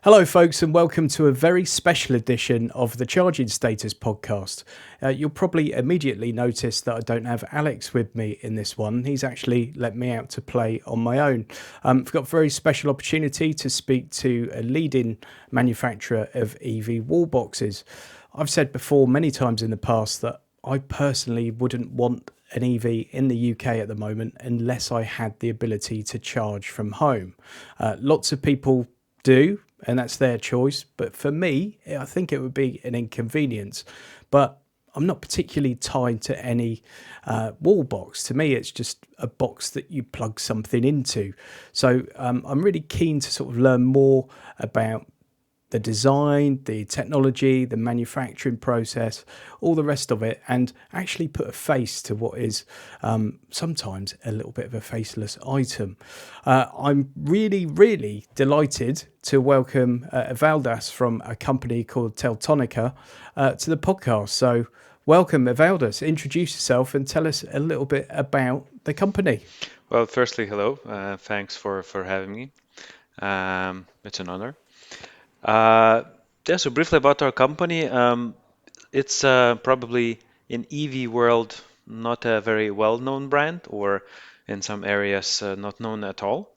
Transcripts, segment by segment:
Hello, folks, and welcome to a very special edition of the Charging Status podcast. You'll probably immediately notice that I don't have Alex with me in this one. He's actually let me out to play on my own. I've got a very special opportunity to speak to a leading manufacturer of EV wall boxes. I've said before many times in the past that I personally wouldn't want an EV in the UK at the moment unless I had the ability to charge from home. Lots of people do, and that's their choice. But for me, I think it would be an inconvenience. But I'm not particularly tied to any wall box. To me, it's just a box that you plug something into. So I'm really keen to sort of learn more about the design, the technology, the manufacturing process, all the rest of it, and actually put a face to what is sometimes a little bit of a faceless item. I'm really delighted to welcome Evaldas from a company called Teltonika to the podcast. So welcome, Evaldas. Introduce yourself and tell us a little bit about the company. Well, firstly, hello. Thanks for having me. It's an honor. Uh, yeah, so briefly about our company. It's probably in EV world not a very well-known brand, or in some areas not known at all.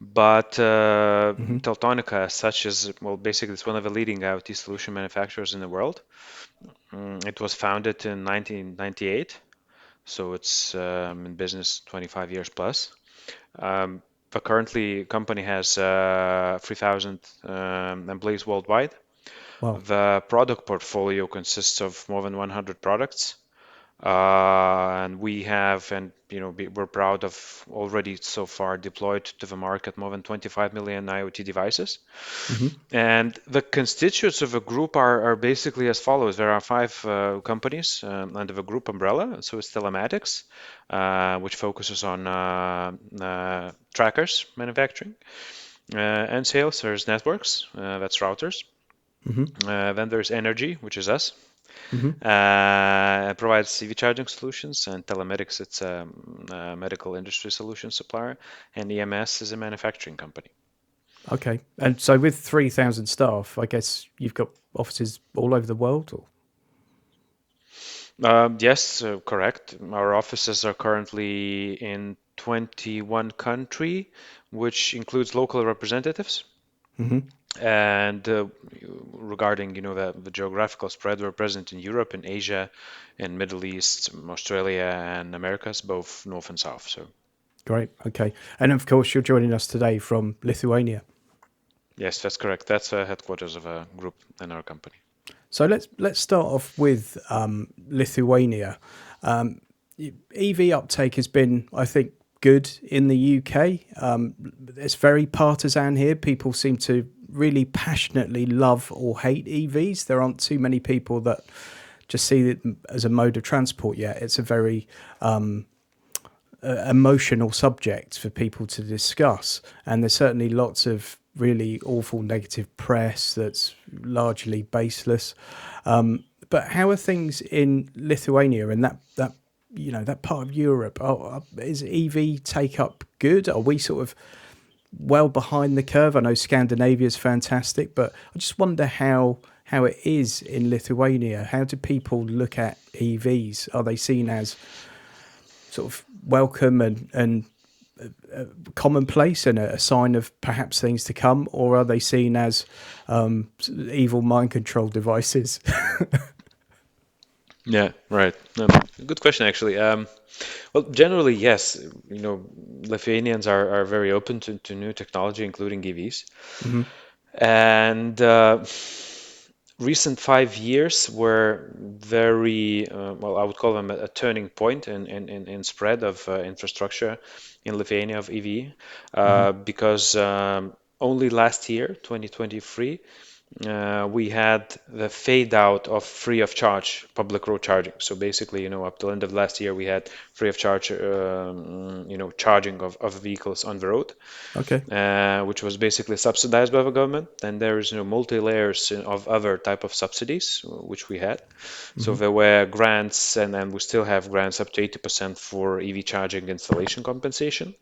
But Hmm. Teltonika as such is, well, basically it's one of the leading IoT solution manufacturers in the world. It was founded in 1998, so it's in business 25 years plus. Um, the currently company has 3,000 employees worldwide. Wow. The product portfolio consists of more than 100 products, and we have, and we're proud of already so far deployed to the market more than 25 million IoT devices. Hmm. And the constituents of a group are basically as follows. There are five companies under the group umbrella. So it's telematics, which focuses on trackers manufacturing and sales. There's networks, that's routers. Hmm. Then there's energy, which is us. Hmm. It provides CV charging solutions, and telematics, it's a medical industry solution supplier, and EMS is a manufacturing company. Okay. And so with 3,000 staff, I guess you've got offices all over the world, or? Yes, correct. Our offices are currently in 21 country, which includes local representatives. Hmm. And regarding, the geographical spread, we're present in Europe, in Asia, in Middle East, Australia, and Americas, both north and south. So Great. Okay. And of course, you're joining us today from Lithuania. yes, that's correct. That's the headquarters of a group in our company. So let's start off with Lithuania. Um, EV uptake has been, I think, good in the UK. It's very partisan here. People seem to really passionately love or hate EVs. There aren't too many people that just see it as a mode of transport yet. It's a very emotional subject for people to discuss, and there's certainly lots of really awful negative press that's largely baseless. But how are things in Lithuania and that part of Europe? Is EV take up good? Are we sort of well behind the curve? I know Scandinavia is fantastic, but I just wonder how it is in Lithuania. How do people look at EVs? Are they seen as sort of welcome and commonplace and a sign of perhaps things to come, or are they seen as evil mind control devices? Yeah, right. Good question, actually. Well, generally, yes. Lithuanians are very open to new technology, including EVs. Hmm. And recent 5 years were very, well, I would call them a turning point in spread of infrastructure in Lithuania of EV, Hmm. because only last year, 2023, we had the fade out of free of charge public road charging. So basically, up till end of last year, we had free of charge, charging of vehicles on the road, Okay. which was basically subsidized by the government. Then there is, multi layers of other type of subsidies, which we had. So Hmm. there were grants, and we still have grants up to 80% for EV charging installation compensation.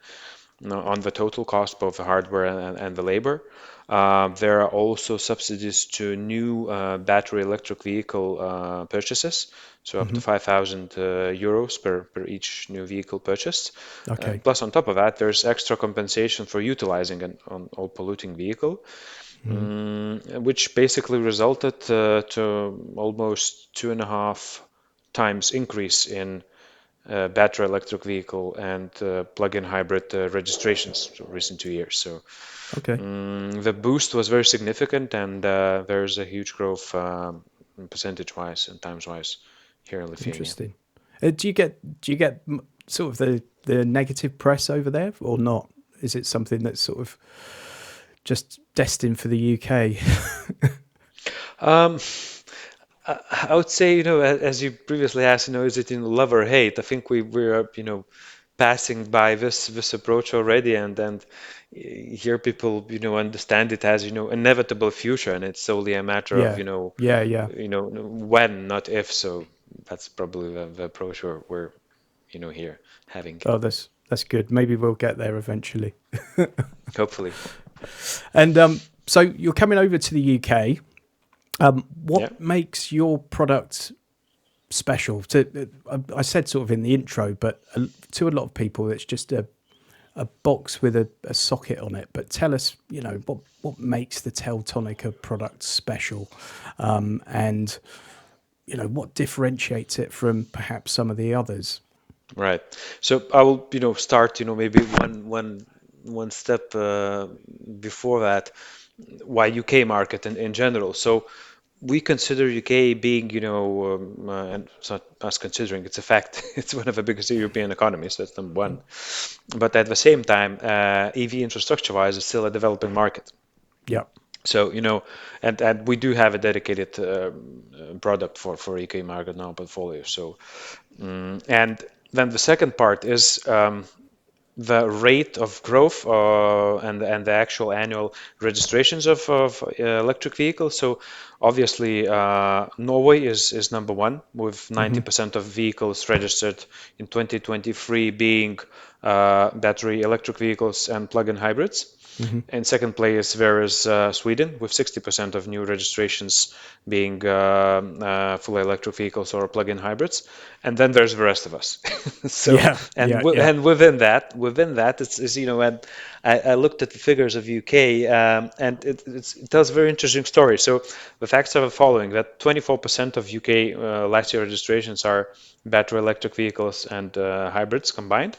on the total cost, both the hardware and the labor. There are also subsidies to new battery electric vehicle purchases, so up to 5,000 euros per each new vehicle purchased. Okay. Plus, on top of that, there's extra compensation for utilizing an all polluting vehicle, which basically resulted to almost 2.5 times increase in battery electric vehicle and plug-in hybrid registrations for recent 2 years. So Okay. the boost was very significant, and there's a huge growth percentage-wise and times-wise here in Lithuania. Interesting. Do you get sort of the negative press over there or not? Is it something that's sort of just destined for the UK? Um, I would say, as you previously asked, is it in love or hate? I think we're, passing by this approach already, and here people, understand it as, inevitable future, and it's solely a matter of, Yeah. Yeah. Yeah. when, not if. So that's probably the approach we're, here having, Oh, that's good. Maybe we'll get there eventually. hopefully. And so you're coming over to the UK. Yeah. What makes your product special? I said sort of in the intro, but to a lot of people, it's just a box with a socket on it. But tell us, what makes the Teltonika product special, and what differentiates it from perhaps some of the others. Right. So I will, start, maybe one step before that, why UK market in general. So we consider UK being, and it's not us considering, it's a fact. It's one of the biggest European economies, that's number one. But at the same time, EV infrastructure-wise, it's still a developing market. Yeah. So, and we do have a dedicated product for EK market in our portfolio. So, and then the second part is the rate of growth and the actual annual registrations of electric vehicles. So obviously Norway is number one with 90% of vehicles registered in 2023 being battery electric vehicles and plug-in hybrids. In second place, there is Sweden with 60% of new registrations being fully electric vehicles or plug-in hybrids, and then there's the rest of us. So, Yeah. and Yeah. Yeah. and within that, it's and I looked at the figures of UK, and it tells a very interesting story. So the facts are the following: that 24% of UK last year registrations are battery electric vehicles and hybrids combined.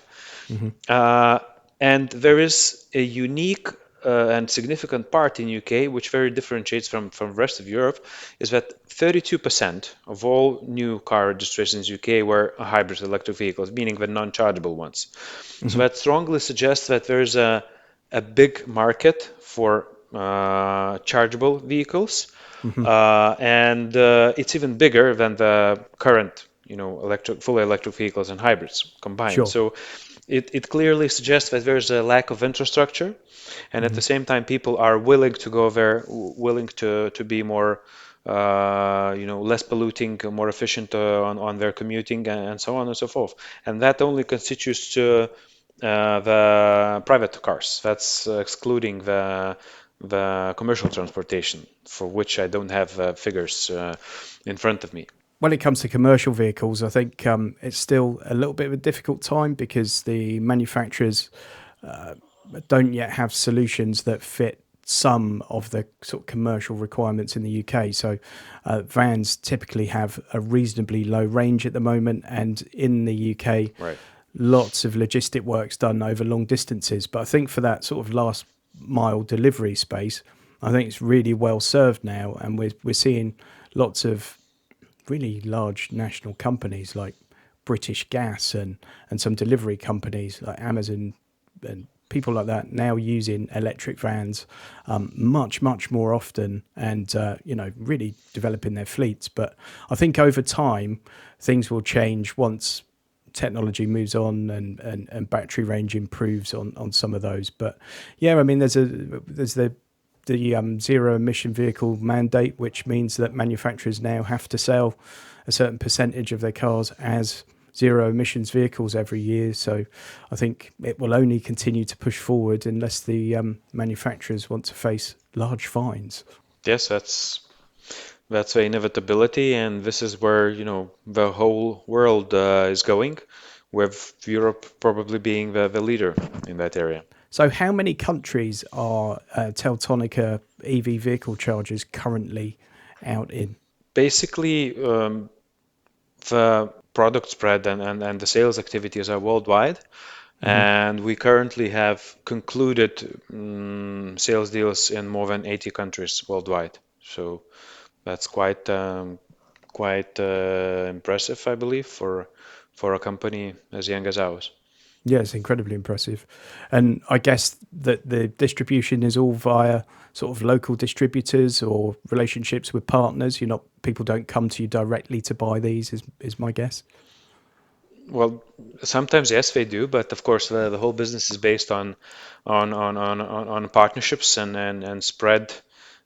Uh, and there is a unique and significant part in UK which very differentiates from the rest of Europe, is that 32% of all new car registrations in UK were hybrid electric vehicles, meaning the non-chargeable ones. So that strongly suggests that there is a big market for chargeable vehicles, and it's even bigger than the current, fully electric vehicles and hybrids combined. Sure. So it clearly suggests that there's a lack of infrastructure, and at the same time, people are willing to go there, willing to be more, less polluting, more efficient on their commuting, and so on and so forth. And that only constitutes to the private cars. That's excluding the commercial transportation, for which I don't have figures in front of me. When it comes to commercial vehicles, I think it's still a little bit of a difficult time because the manufacturers don't yet have solutions that fit some of the sort of commercial requirements in the UK. So vans typically have a reasonably low range at the moment, and in the UK, Right. lots of logistic work's done over long distances. But I think for that sort of last mile delivery space, I think it's really well served now, and we're seeing lots of really large national companies like British Gas and some delivery companies like Amazon and people like that now using electric vans much more often, and really developing their fleets. But I think over time things will change once technology moves on and battery range improves on some of those. But yeah, I mean there's the zero emission vehicle mandate, which means that manufacturers now have to sell a certain percentage of their cars as zero emissions vehicles every year. So I think it will only continue to push forward unless the manufacturers want to face large fines. Yes, that's the inevitability, and this is where, the whole world is going, with Europe probably being the leader in that area. So how many countries are Teltonika EV vehicle chargers currently out in? Basically, the product spread and the sales activities are worldwide, Hmm. and we currently have concluded sales deals in more than 80 countries worldwide. So that's quite impressive, I believe, for a company as young as ours. Yeah, it's incredibly impressive. And I guess that the distribution is all via sort of local distributors or relationships with partners. You're not, people don't come to you directly to buy these, is my guess. Well, sometimes yes, they do, but of course the whole business is based on partnerships and spread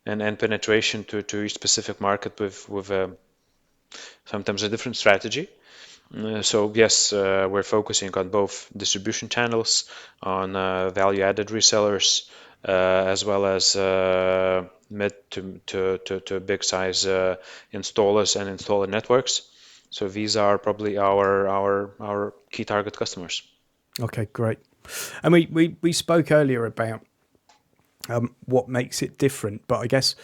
and penetration to each specific market with sometimes a different strategy. So yes, we're focusing on both distribution channels, on value-added resellers, as well as mid to big size installers and installer networks. So these are probably our key target customers. Okay, great. And we spoke earlier about what makes it different, but I guess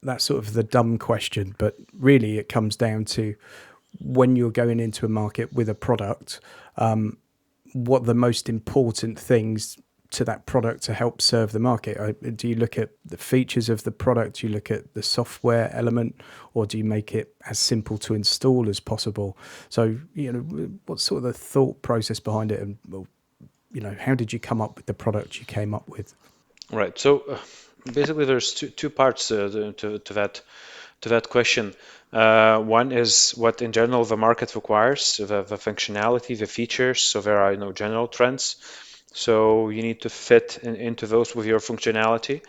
that's sort of the dumb question. But really, it comes down to when you're going into a market with a product, what the most important things to that product to help serve the market? Do you look at the features of the product? Do you look at the software element, or do you make it as simple to install as possible? So, what's sort of the thought process behind it, and how did you come up with the product you came up with? Right. So basically, there's two parts to that question. One is what in general the market requires, the functionality, the features. So there are general trends. So you need to fit into those with your functionality.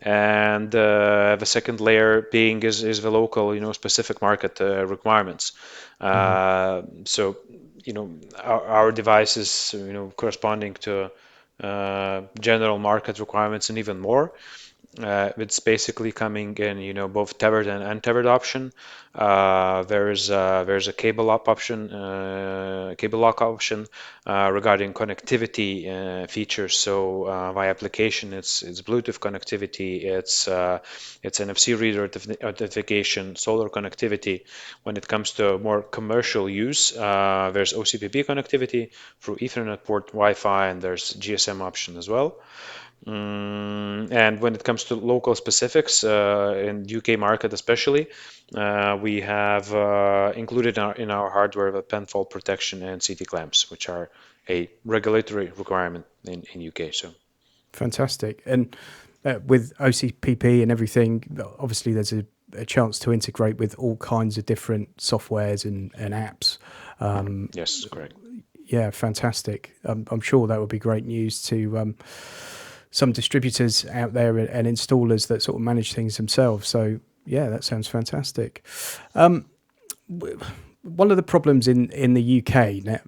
And the second layer being is the local, specific market requirements. Hmm. So, our devices, corresponding to general market requirements and even more. It's basically coming in, both tethered and untethered option. There's a cable lock option regarding connectivity features. So via application, it's Bluetooth connectivity, it's NFC reader authentication, solar connectivity. When it comes to more commercial use, there's OCPP connectivity through Ethernet port, Wi-Fi, and there's GSM option as well. And when it comes to local specifics, in UK market especially, we have included in our hardware the penfold protection and CT clamps, which are a regulatory requirement in UK. So Fantastic. And with OCPP and everything, obviously there's a chance to integrate with all kinds of different softwares and apps. yes, correct. Yeah, fantastic. I'm sure that would be great news to some distributors out there and installers that sort of manage things themselves. So yeah, that sounds fantastic. One of the problems in the UK now,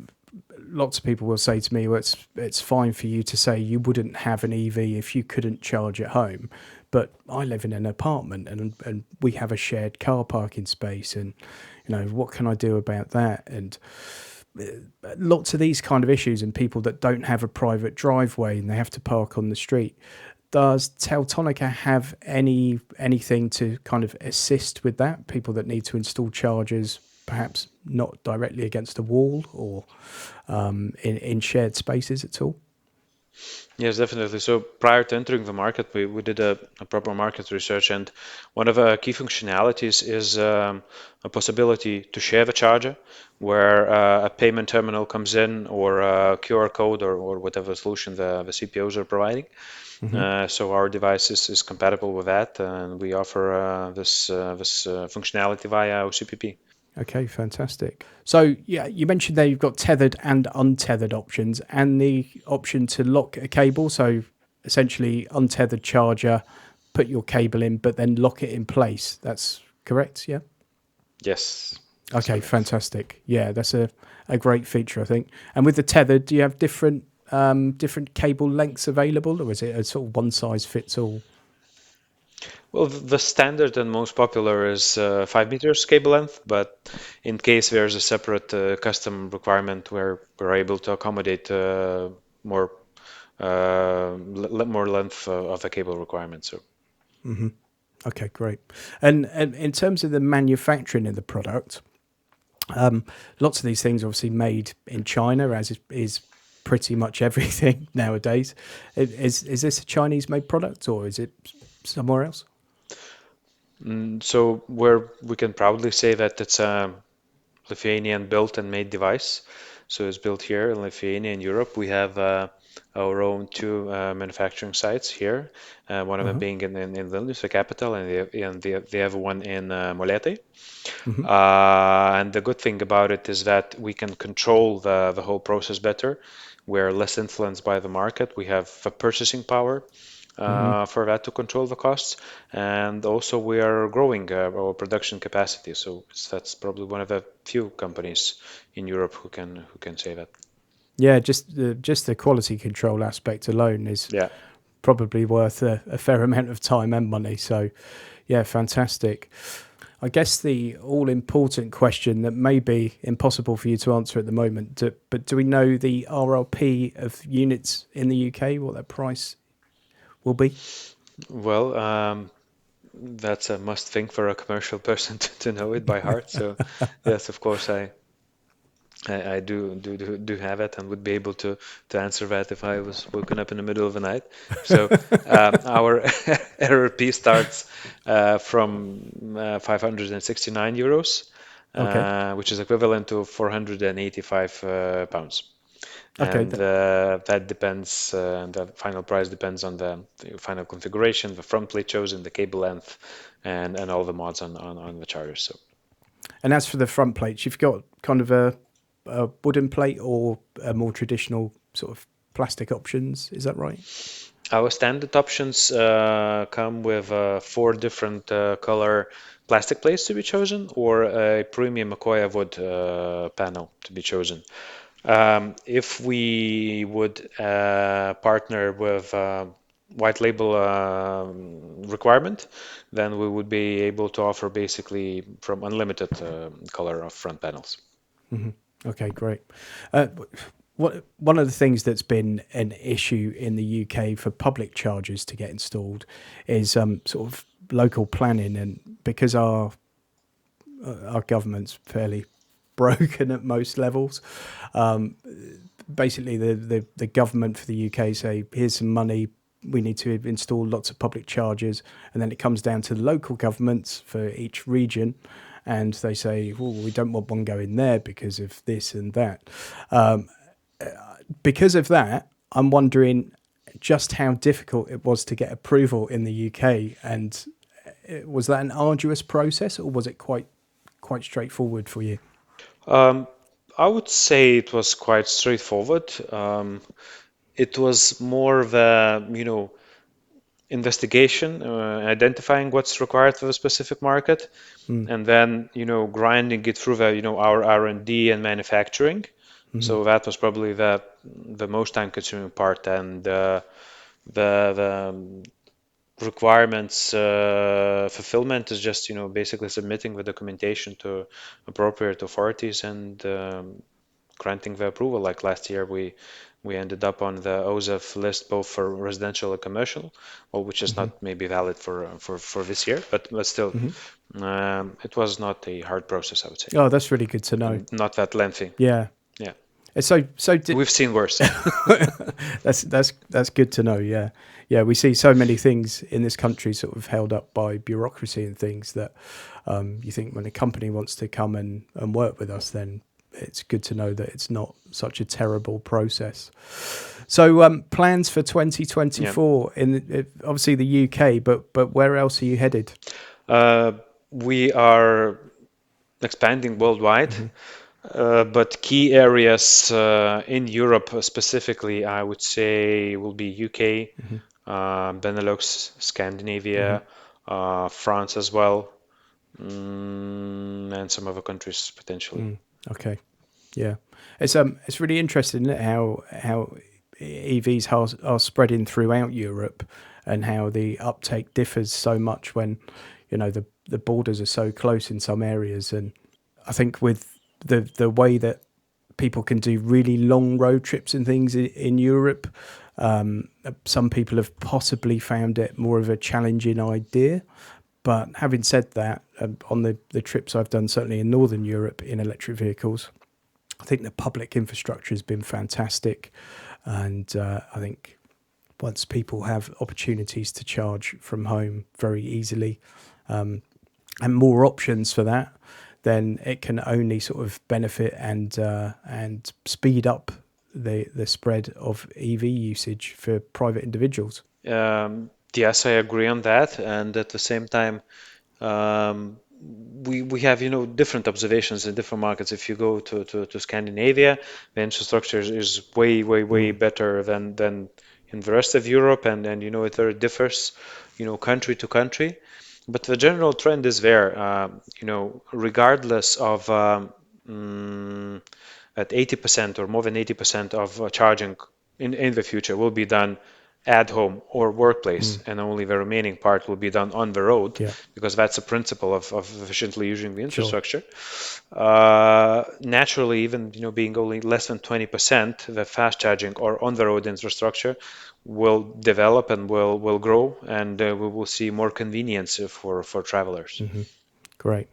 lots of people will say to me, well, it's fine for you to say you wouldn't have an EV if you couldn't charge at home, but I live in an apartment and we have a shared car parking space, and what can I do about that? And lots of these kind of issues, and people that don't have a private driveway and they have to park on the street. Does Teltonika have anything to kind of assist with that? People that need to install chargers, perhaps not directly against a wall or in shared spaces at all? Yes, definitely. So prior to entering the market, we did a proper market research, and one of the key functionalities is a possibility to share the charger, where a payment terminal comes in, or a QR code, or whatever solution the CPOs are providing. Hmm. So our device is compatible with that, and we offer this functionality via OCPP. Okay, fantastic. So yeah, you mentioned there you've got tethered and untethered options, and the option to lock a cable. So essentially, untethered charger, put your cable in, but then lock it in place. That's correct, yeah? Yes. Okay, So fantastic. Yeah, that's a great feature, I think. And with the tethered, do you have different cable lengths available, or is it a sort of one size fits all? well, the standard and most popular is 5 meters cable length, but in case there's a separate custom requirement where we're able to accommodate more more length of the cable requirement. So Okay, great. And in terms of the manufacturing of the product, lots of these things obviously made in China, as is pretty much everything nowadays. Is this a Chinese made product, or is it somewhere else? so where we can proudly say that it's a Lithuanian built and made device. So it's built here in Lithuania in Europe. We have our own two manufacturing sites here. One of them Uh-huh. being in Vilnius, the capital, and the other one in Molėtai. Hmm. And the good thing about it is that we can control the whole process better. We're less influenced by the market. We have the purchasing power Hmm. for that to control the costs, and also we are growing our production capacity. So that's probably one of the few companies in Europe who can say that. Yeah, just the quality control aspect alone is Yeah. probably worth a fair amount of time and money. So, yeah, fantastic. I guess the all important question that may be impossible for you to answer at the moment, but do we know the RRP of units in the UK, what that price will be? Well, that's a must think for a commercial person to know it by heart. So yes, of course, I do have it and would be able to answer that if I was woken up in the middle of the night. So our RRP starts from 569 euros, Okay. which is equivalent to 485 pounds. Okay. And that depends, the final price depends on the final configuration, the front plate chosen, the cable length, and all the mods on the charger. So. And as for the front plates, you've got kind of a wooden plate or a more traditional sort of plastic options. Is that right? Our standard options come with four different color plastic plates to be chosen, or a premium Akoya wood panel to be chosen. If we would partner with white label requirement, then we would be able to offer basically from unlimited color of front panels. Hmm. Okay, great. Uh, one of the things that's been an issue in the UK for public chargers to get installed is sort of local planning, and because our government's fairly broken at most levels. Um, Basically, the government for the UK say, here's some money, we need to install lots of public chargers, and then it comes down to the local governments for each region, and they say, well, we don't want one going there because of this and that. Um, because of that, I'm wondering just how difficult it was to get approval in the UK, and was that an arduous process, or was it quite straightforward for you? Um, I would say it was quite straightforward. It was more of a, investigation, identifying what's required for the specific market, Mm. and then, grinding it through our R&D and manufacturing. Hmm. So that was probably the most time-consuming part, and the requirements fulfillment is just, basically submitting the documentation to appropriate authorities and granting the approval. Like last year, we ended up on the OZEF list both for residential and commercial, well, which is Hmm. not maybe valid for this year, but still, Hmm. it was not a hard process, I would say, Oh, that's really good to know. and not that lengthy. Yeah. Yeah, So we've seen worse. that's good to know. Yeah, yeah. We see so many things in this country sort of held up by bureaucracy and things that you think when a company wants to come and work with us, then it's good to know that it's not such a terrible process. So plans for Yeah. 2024 in obviously the UK, but where else are you headed? Uh, we are expanding worldwide, Hmm. but key areas in Europe specifically, I would say, will be UK, Hmm. Benelux, Hmm. Scandinavia, France as well. and some other countries potentially. Okay. Yeah, it's really interesting, isn't it, how EVs are spreading throughout Europe, and how the uptake differs so much when, the borders are so close in some areas. And I think with the way that people can do really long road trips and things in Europe, some people have possibly found it more of a challenging idea. But having said that, on the trips I've done, certainly in Northern Europe in electric vehicles, I think the public infrastructure has been fantastic. And I think once people have opportunities to charge from home very easily, and more options for that, then it can only sort of benefit and speed up the spread of EV usage for private individuals. Yes, I agree on that. And at the same time, um, we have different observations in different markets. If you go to Scandinavia, the infrastructure is way Mm, better than in the rest of Europe, and it differs country to country. But the general trend is there, regardless of mm, that 80% or more than 80% of charging in the future will be done at home or workplace, mm, and only the remaining part will be done on the road, yeah, because that's the principle of efficiently using the sure. infrastructure. Naturally, even being only less than 20%, the fast charging or on the road infrastructure will develop and will grow, and we will see more convenience for travelers. Hmm. Great.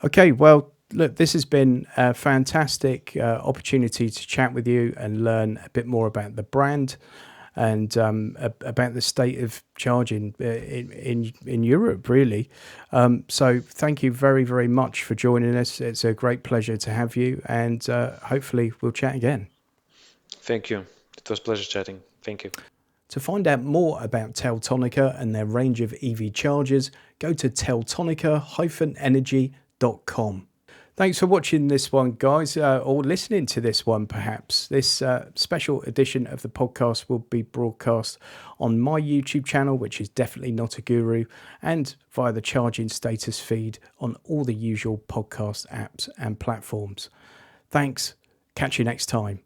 Okay, well, look, this has been a fantastic opportunity to chat with you and learn a bit more about the brand, and about the state of charging in Europe, really. So thank you very, very much for joining us. It's a great pleasure to have you, and hopefully we'll chat again. Thank you. It was a pleasure chatting. Thank you. To find out more about Teltonika and their range of EV chargers, go to teltonika-energy.com. Thanks for watching this one, guys, or listening to this one, perhaps. This special edition of the podcast will be broadcast on my YouTube channel, which is definitely not a guru, and via the charging status feed on all the usual podcast apps and platforms. Thanks. Catch you next time.